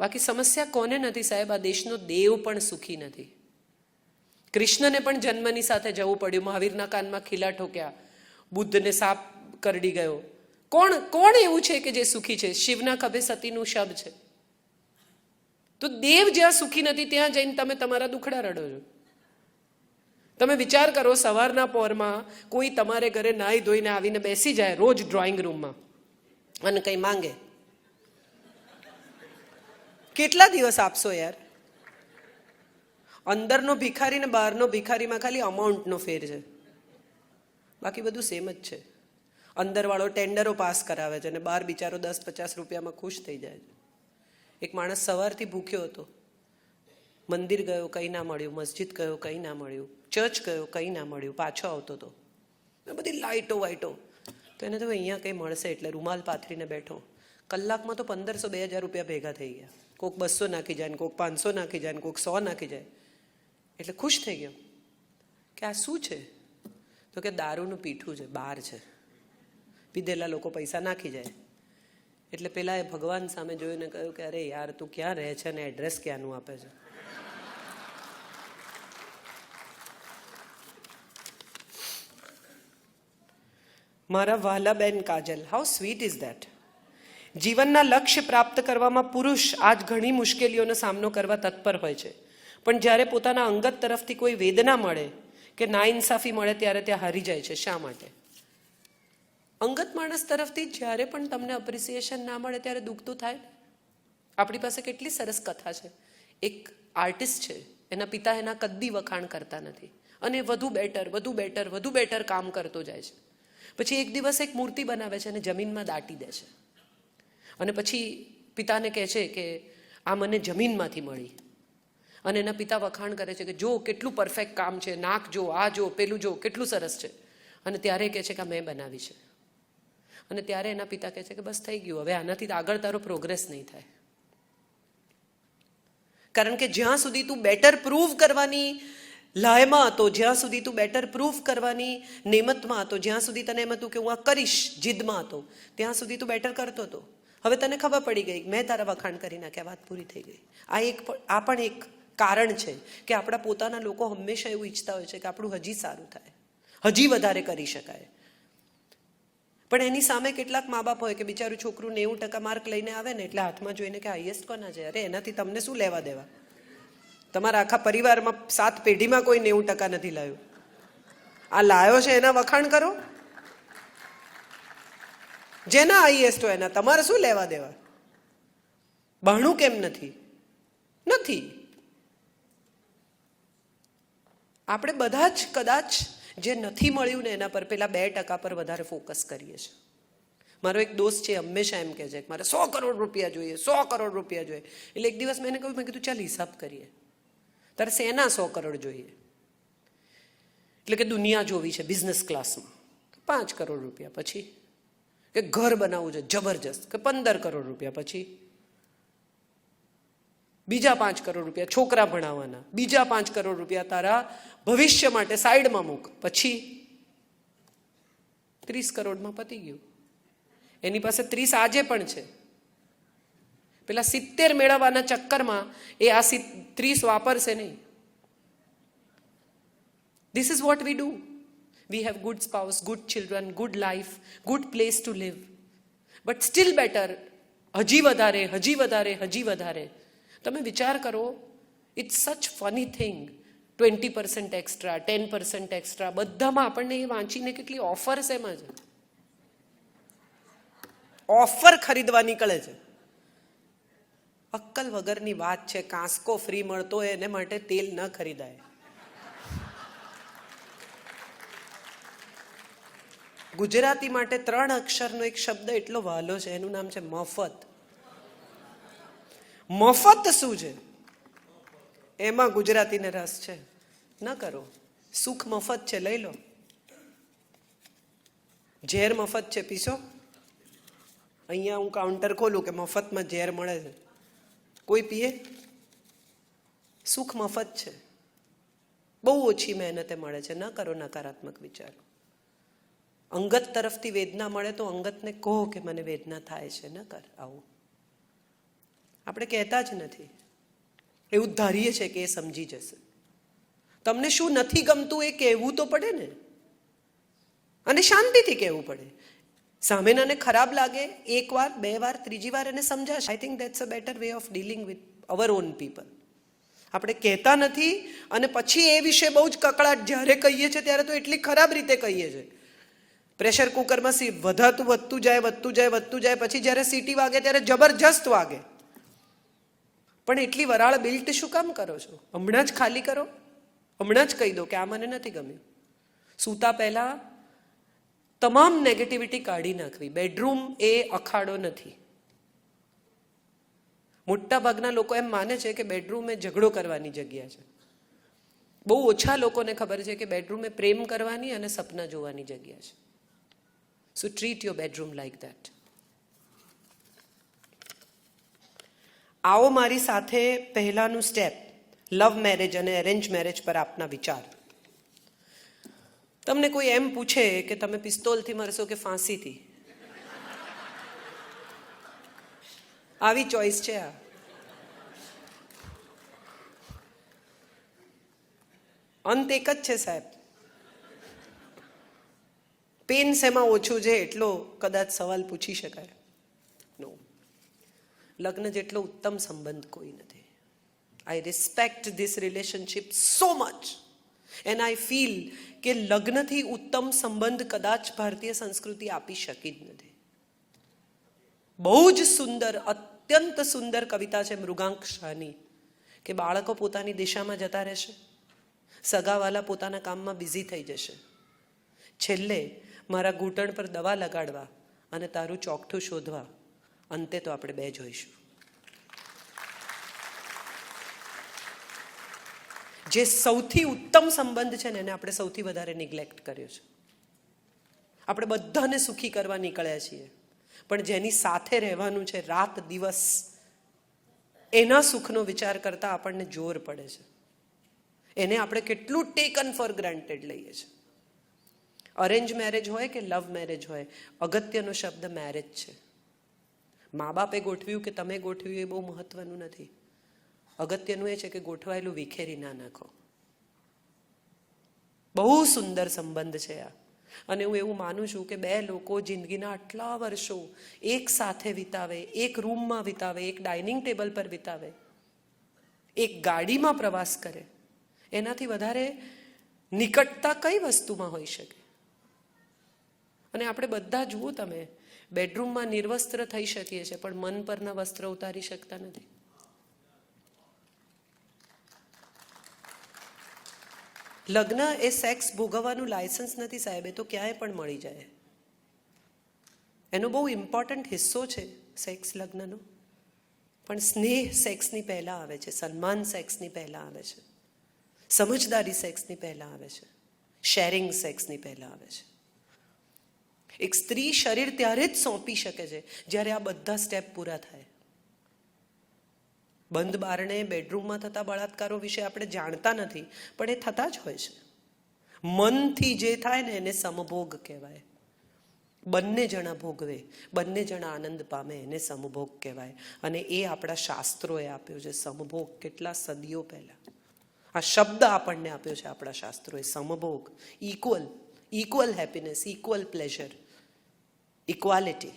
બાકી સમસ્યા કોને નથી સાહેબ? આ દેશનો દેવ પણ સુખી નથી. કૃષ્ણને પણ જન્મની સાથે જવું પડ્યું, મહાવીરના કાનમાં ખીલા ઠોક્યા, બુદ્ધને સાપ કરડી ગયો. કોણ એવું છે કે જે સુખી છે? શિવના ખભે સતીનું શબ છે. તો દેવ જ્યાં સુખી નથી ત્યાં જઈને તમે તમારા દુખડા રડો છો. તમે વિચાર કરો, સવારના પોરમાં કોઈ તમારે ઘરે નાહી ધોઈને આવીને બેસી જાય રોજ ડ્રોઈંગ રૂમમાં અને કંઈ માંગે, કેટલા દિવસ આપશો યાર? અંદરનો ભિખારી ને બહારનો ભિખારીમાં ખાલી અમાઉન્ટનો ફેર છે, બાકી બધું સેમ જ છે. અંદરવાળો ટેન્ડરો પાસ કરાવે છે અને બહાર બિચારો 10-50 રૂપિયામાં ખુશ થઈ જાય છે. એક માણસ સવારથી ભૂખ્યો હતો, મંદિર ગયો કંઈ ના મળ્યું, મસ્જિદ ગયો કંઈ ના મળ્યું, ચર્ચ ગયો કંઈ ના મળ્યું, પાછો આવતો હતો, બધી લાઇટો વાઇટો, તો એને તો અહીંયા કંઈ મળશે એટલે રૂમાલ પાથરીને બેઠો. કલાકમાં તો 1500-2000 રૂપિયા ભેગા થઈ ગયા. કોઈક 200 નાખી જાય ને કોઈક 500 નાખી જાય ને કોઈક 100 નાખી જાય. એટલે ખુશ થઈ ગયો કે આ શું છે? તો કે દારૂનું પીઠું છે, બાર છે, પીધેલા લોકો પૈસા નાખી જાય. એટલે પેલા એ ભગવાન સામે જોઈને કહ્યું કે અરે યાર તું ક્યાં રહે છે ને એડ્રેસ ક્યાંનું આપે છે? મારા વહાલા બેન કાજલ, હાઉ સ્વીટ ઇઝ ધેટ. જીવનના લક્ષ્ય પ્રાપ્ત કરવામાં પુરુષ આજ ઘણી મુશ્કેલીઓનો સામનો કરવા તત્પર હોય છે, પણ જ્યારે પોતાના અંગત તરફથી કોઈ વેદના મળે કે નાઇન્સાફી મળે ત્યારે ત્યાં હારી જાય છે. શા માટે? અંગત માણસ તરફથી જ્યારે પણ તમને અપ્રિસિએશન ના મળે ત્યારે દુઃખ તો થાય. આપણી પાસે કેટલી સરસ કથા છે. એક આર્ટિસ્ટ છે, એના પિતા એના કદી વખાણ કરતા નથી અને વધુ બેટર કામ કરતો જાય છે. પછી એક દિવસ એક મૂર્તિ બનાવે છે અને જમીનમાં દાટી દે છે અને પછી પિતાને કહે છે કે આ મને જમીનમાંથી મળી. અને એના પિતા વખાણ કરે છે કે જો કેટલું પરફેક્ટ કામ છે, નાક જો, આ જો, પેલું જો, કેટલું સરસ છે. અને ત્યારે કહે છે કે મેં બનાવી છે. અને ત્યારે એના પિતા કહે છે કે બસ થઈ ગયું, હવે આનાથી આગળ તારો પ્રોગ્રેસ નહીં થાય. કારણ કે જ્યાં સુધી તું બેટર પ્રૂવ કરવાની લાયમાં હતો, જ્યાં સુધી તું બેટર પ્રૂફ કરવાની નેમતમાં હતો, જ્યાં સુધી તને એમ હતું કે હું આ કરીશ જીદમાં હતો, ત્યાં સુધી તું બેટર કરતો હતો. હવે તને ખબર પડી ગઈ, મેં તારા વખાણ કરી નાખ્યા, વાત પૂરી થઈ ગઈ. આ પણ એક કારણ છે કે આપણા પોતાના લોકો હંમેશા એવું ઈચ્છતા હોય છે કે આપણું હજી સારું થાય, હજી વધારે કરી શકાય. પણ એની સામે કેટલાક મા બાપ હોય કે બિચારું છોકરું 90% માર્ક લઈને આવે ને એટલે હાથમાં જોઈને કે હાઈએસ્ટ કોના છે? અરે એનાથી તમને શું લેવા દેવા? તમારા આખા પરિવારમાં 7 પેઢીમાં કોઈ 90% નથી લાવ્યું. આ લાયો છે એના વખાણ કરો. જેના હાઈએસ્ટ હોય એના તમારે શું લેવા દેવા? બહાણું કેમ નથી? આપણે બધા જ કદાચ જે નથી મળ્યું ને એના પર, પેલા 2% પર વધારે ફોકસ કરીએ છીએ. મારો એક દોસ્ત છે, હંમેશા એમ કહે છે કે મારે 100 કરોડ રૂપિયા જોઈએ, 100 કરોડ રૂપિયા જોઈએ. એટલે એક દિવસ મેં કીધું ચાલ હિસાબ કરીએ, તારે શેના 100 કરોડ જોઈએ? એટલે કે દુનિયા જોવી છે બિઝનેસ ક્લાસમાં, 5 કરોડ રૂપિયા. પછી કે ઘર બનાવવું છે જબરજસ્ત, કે 15 કરોડ રૂપિયા. પછી બીજા 5 કરોડ રૂપિયા છોકરા ભણાવવાના, બીજા 5 કરોડ રૂપિયા તારા ભવિષ્ય માટે સાઈડમાં મૂક. પછી 30 કરોડમાં પતી ગયું. એની પાસે 30 આજે પણ છે. પેલા 70 મેળવવાના ચક્કરમાં એ આ 30 વાપરશે નહીં. This is what we do. We have good spouse, good children, good life, good place to live. But still better, હજી વધારે. તમે વિચાર કરો, ઇટ્સ સચ ફની થિંગ. 20% એક્સ્ટ્રા, 10% એક્સ્ટ્રા, બધામાં આપણને એ વાંચીને કેટલી ઓફર્સ એમાં છે. ઓફર ખરીદવા નીકળે છે. અક્કલ વગરની વાત છે. કાંસકો ફ્રી મળતો હોય એને માટે તેલ ન ખરીદાય. ગુજરાતી માટે 3 અક્ષરનો એક શબ્દ એટલો વહાલો છે, એનું નામ છે મફત. મફત શું છે? એમાં ગુજરાતીને રસ છે. ન કરો. સુખ મફત છે, લઈ લો. ઝેર મફત છે, પીશો. અહીંયા હું કાઉન્ટર ખોલું કે મફતમાં ઝેર મળે છે, કોઈ પીએ? સુખ મફત છે, બહુ ઓછી મહેનતે મળે છે. ન કરો નકારાત્મક વિચારો. અંગત તરફથી વેદના મળે તો અંગતને કહો કે મને વેદના થાય છે. ન કર આવું. આપણે કહેતા જ નથી, એવું ધારીએ છે કે એ સમજી જશે. તમને શું નથી ગમતું એ કહેવું તો પડે ને, અને શાંતિથી કહેવું પડે. સામેનાને ખરાબ લાગે 1 વાર 2 વાર 3જી વાર એને સમજાશે. I think that's a better way of dealing with our own people. આપણે કહેતા નથી અને પછી એ વિશે બહુ જ કકળાટ જ્યારે કહીએ છીએ ત્યારે તો એટલી ખરાબ રીતે કહીએ છીએ. પ્રેશર કુકરમાં વધતું જાય, પછી જ્યારે સીટી વાગે ત્યારે જબરજસ્ત વાગે. પણ એટલી વરાળ બિલ્ટ શું કામ કરો છો? હમણાં જ ખાલી કરો, હમણાં જ કહી દો કે આ મને નથી ગમ્યું. સૂતા પહેલા તમામ નેગેટિવિટી કાઢી નાખવી. બેડરૂમ એ અખાડો નથી. મોટા ભાગના લોકો એમ માને છે કે બેડરૂમ એ ઝઘડો કરવાની જગ્યા છે. બહુ ઓછા લોકોને ખબર છે કે બેડરૂમ એ પ્રેમ કરવાની અને સપના જોવાની જગ્યા છે. So treat your bedroom like that. આવો મારી સાથે પહેલાનું સ્ટેપ, લવ મેરેજ અને અરેન્જ મેરેજ પર આપના વિચાર. તમને કોઈ એમ પૂછે કે તમે પિસ્તોલથી મરશો કે ફાંસીથી, આવી ચોઈસ છે આ. અંત એક જ છે સાહેબ. પેન શેમાં ઓછું છે એટલો કદાચ સવાલ પૂછી શકાય. નો, લગ્ન જેટલો ઉત્તમ સંબંધ કોઈ નથી. આઈ respect this relationship so much and I feel કે લગ્નથી ઉત્તમ સંબંધ કદાચ ભારતીય સંસ્કૃતિ આપી શકી જ નથી. બહુ જ સુંદર, અત્યંત સુંદર કવિતા છે મૃગાંક શાહની કે બાળકો પોતાની દિશામાં જતા રહેશે, સગાવાલા પોતાના કામમાં બિઝી થઈ જશે, છેલ્લે મારા ઘૂંટણ પર દવા લગાડવા અને તારું ચોકઠું શોધવા, અંતે તો આપણે બે જોઈશું. જે સૌથી ઉત્તમ સંબંધ છે ને એને આપણે સૌથી વધારે નિગ્લેક્ટ કર્યો છે. આપણે બધાને સુખી કરવા નીકળ્યા છીએ, પણ જેની સાથે રહેવાનું છે રાત દિવસ, એના સુખનો વિચાર કરતા આપણને જોર પડે છે. એને આપણે કેટલું ટેકન ફોર ગ્રાન્ટેડ લઈએ છીએ. અરેન્જ મેરેજ હોય કે લવ મેરેજ હોય, અગત્યનો શબ્દ મેરેજ છે. મા બાપે ગોઠવ્યું કે તમે ગોઠવ્યું એ બહુ મહત્વનું નથી. અગત્યનું એ છે કે ગોઠવાયેલું વિખેરી ના નાખો. બહુ સુંદર સંબંધ છે આ. અને હું એવું માનું છું કે બે લોકો જિંદગીના આટલા વર્ષો એક સાથે વિતાવે, એક રૂમમાં વિતાવે, એક ડાઇનિંગ ટેબલ પર વિતાવે, એક ગાડીમાં પ્રવાસ કરે, એનાથી વધારે નિકટતા કઈ વસ્તુમાં હોઈ શકે? અને આપણે બધા જુઓ, તમે બેડરૂમમાં નિર્વસ્ત્ર થઈ શકીએ છીએ પણ મન પરના વસ્ત્ર ઉતારી શકતા નથી. લગ્ન એ સેક્સ ભોગવવાનું લાયસન્સ નથી સાહેબ, એ તો ક્યાંય પણ મળી જાય. એનો બહુ ઇમ્પોર્ટન્ટ હિસ્સો છે સેક્સ લગ્નનો. પણ સ્નેહ સેક્સની પહેલાં આવે છે, સન્માન સેક્સની પહેલાં આવે છે, સમજદારી સેક્સની પહેલાં આવે છે, શેરિંગ સેક્સની પહેલાં આવે છે. એક સ્ત્રી શરીર ત્યારે જ સોંપી શકે છે જ્યારે આ બધા સ્ટેપ પૂરા થાય. બંધ બારણે બેડરૂમમાં થતા બળાત્કારો વિશે આપણે જાણતા નથી, પણ એ થતા જ હોય છે. મનથી જે થાય ને એને સમભોગ કહેવાય. બંને જણા ભોગવે, બંને જણા આનંદ પામે, એને સમભોગ કહેવાય. અને એ આપણા શાસ્ત્રોએ આપ્યો છે સમભોગ, કેટલા સદીઓ પહેલા. આ શબ્દ આપણને આપ્યો છે આપણા શાસ્ત્રોએ, સમભોગ. Equal happiness, equal pleasure, equality,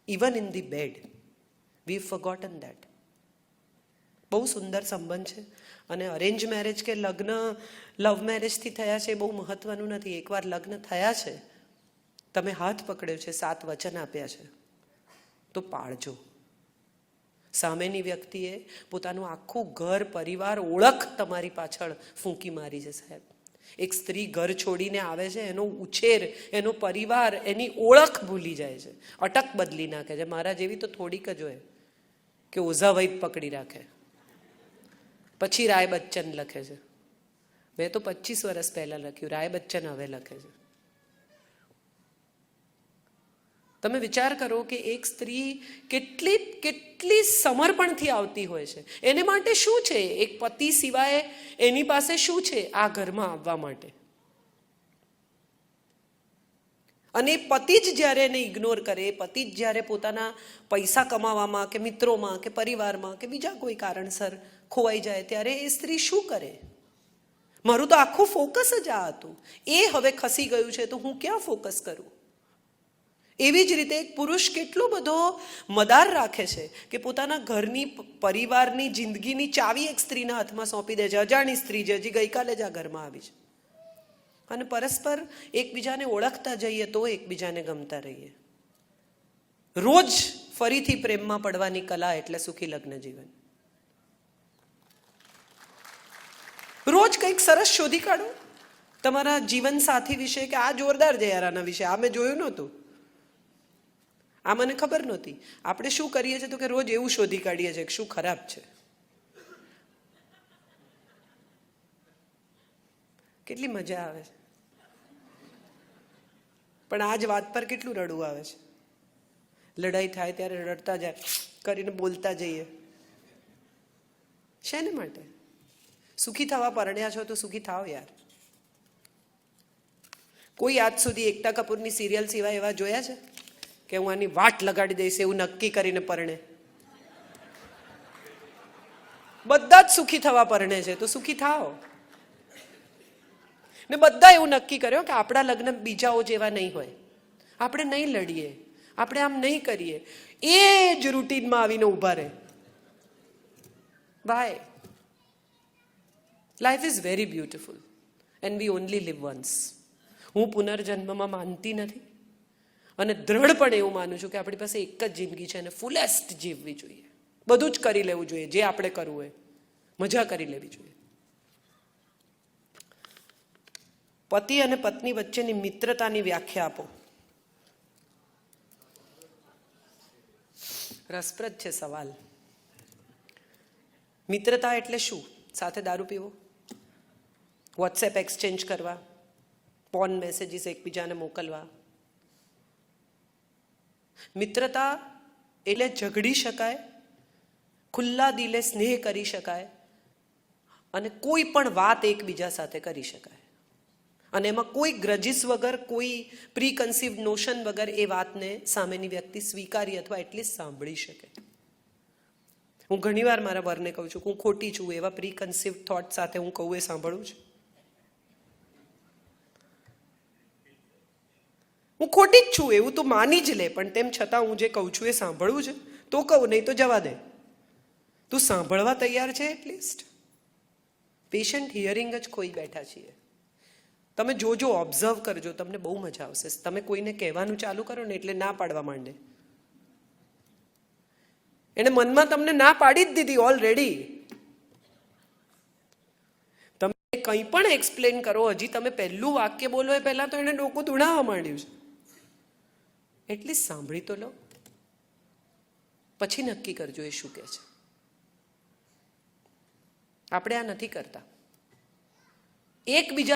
even in the bed. We forgotten that. બહુ સુંદર સંબંધ છે. અને અરેન્જ મેરેજ કે લગ્ન લવ મેરેજથી થયા છે એ બહુ મહત્વનું નથી. એકવાર લગ્ન થયા છે, તમે હાથ પકડ્યો છે, 7 વચન આપ્યા છે, તો પાળજો. સામેની વ્યક્તિએ પોતાનું આખું ઘર, પરિવાર, ઓળખ તમારી પાછળ ફૂંકી મારી છે સાહેબ. એક સ્ત્રી ઘર છોડીને આવે છે, એનો ઉછેર, એનો પરિવાર, એની ઓળખ ભૂલી જાય છે, અટક બદલી નાખે છે. મારા જેવી તો થોડીક જ હોય કે ઓઝા વૈદ પકડી રાખે. પછી રાય બચ્ચન લખે છે. મેં તો 25 વર્ષ પહેલાં લખ્યું, રાય બચ્ચન હવે લખે છે. તમે વિચાર કરો કે એક સ્ત્રી કેટલી સમર્પણથી આવતી હોય છે. એને માટે શું છે? એક પતિ સિવાય એની પાસે શું છે આ ઘરમાં આવવા માટે? અને પતિ જ જ્યારે એને ઇગ્નોર કરે, પતિ જ જ્યારે પોતાના પૈસા કમાવામાં કે મિત્રોમાં કે પરિવારમાં કે બીજા કોઈ કારણસર ખોવાઈ જાય, ત્યારે એ સ્ત્રી શું કરે? મારું તો આખું ફોકસ જ આ હતું, એ હવે ખસી ગયું છે તો હું ક્યાં ફોકસ કરું? એવી જ રીતે એક પુરુષ કેટલો બધો મદાર રાખે છે કે પોતાના ઘરની, પરિવારની, જિંદગીની ચાવી એક સ્ત્રીના હાથમાં સોંપી દે છે, અજાણી સ્ત્રી છે, હજી ગઈકાલે જ આ ઘરમાં આવી છે, અને પરસ્પર એકબીજાને ઓળખતા જઈએ તો એકબીજાને ગમતા રહીએ. રોજ ફરીથી પ્રેમમાં પડવાની કલા એટલે સુખી લગ્ન જીવન. રોજ કંઈક સરસ શોધી કાઢો તમારા જીવન સાથી વિશે કે આ જોરદાર છે યાર, આના વિશે આ મેં જોયું નહોતું, આ મને ખબર નહોતી. આપણે શું કરીએ છીએ તો કે રોજ એવું શોધી કાઢીએ છીએ કે શું ખરાબ છે. કેટલી મજા આવે છે, પણ આ જ વાત પર કેટલું રડવું આવે છે. લડાઈ થાય ત્યારે રડતા જાય કરીને બોલતા જઈએ. શેને માટે? સુખી થવા પરણ્યા છો તો સુખી થાવ યાર. કોઈ આજ સુધી એકતા કપૂરની સિરિયલ સિવાય એવા જોયા છે કે હું આની વાટ લગાડી દઈશ એવું નક્કી કરીને પરણે? બધા જ સુખી થવા પરણે છે તો સુખી થાઓ. ને બધા એવું નક્કી કર્યો કે આપણા લગ્ન બીજાઓ જેવા નહીં હોય, આપણે નહીં લડીએ, આપણે આમ નહીં કરીએ, એ જ રૂટીનમાં આવીને ઊભા રહે. Bye. Life is very beautiful and we only live once. હું પુનર્જન્મમાં માનતી નથી અને દ્રઢપણે એવું માનું છું કે આપણી પાસે એક જ જિંદગી છે અને ફૂલેસ્ટ જીવવી જોઈએ. બધું જ કરી લેવું જોઈએ, જે આપણે કરવું હોય, મજા કરી લેવી જોઈએ. પતિ અને પત્ની વચ્ચેની મિત્રતાની વ્યાખ્યા આપો. રસપ્રદ છે સવાલ. મિત્રતા એટલે શું? સાથે દારૂ પીવો, વોટ્સએપ એક્સચેન્જ કરવા, પોર્ન મેસેજીસ એકબીજાને મોકલવા? મિત્રતા એટલે ઝઘડી શકાય, ખુલ્લા દિલે સ્નેહ કરી શકાય અને કોઈ પણ વાત એકબીજા સાથે કરી શકાય, અને એમાં કોઈ ગ્રજીસ વગર, કોઈ પ્રી કન્સીવ નોશન વગર એ વાતને સામેની વ્યક્તિ સ્વીકારી અથવા એટલીસ્ટ સાંભળી શકે. હું ઘણીવાર મારા વરને કહું છું કે હું ખોટી છું, એવા પ્રી કન્સીવ થોટ સાથે હું કહું એ સાંભળું છું. હું ખોટી જ છું એવું તો માની જ લે, પણ તેમ છતાં હું જે કહું છું એ સાંભળવું છે તો કહું, નહીં તો જવા દે. તું સાંભળવા તૈયાર છે? એટલીસ્ટ પેશન્ટ હિયરિંગ જ ખોઈ બેઠા છીએ. તમે જોજો, ઓબ્ઝર્વ કરજો, તમને બહુ મજા આવશે. તમે કોઈને કહેવાનું ચાલુ કરો ને એટલે ના પાડવા માંડે. એને મનમાં તમને ના પાડી જ દીધી ઓલરેડી. તમે કંઈ પણ એક્સપ્લેન કરો, હજી તમે પહેલું વાક્ય બોલો એ પહેલા તો એને ડોકું ધૂણાવવા માંડ્યું છે. એટલીસ્ટ સાંભળી તો લો, પછી નક્કી કરજો એ શું કહે છે. આપણે આ નથી કરતા. એકબીજા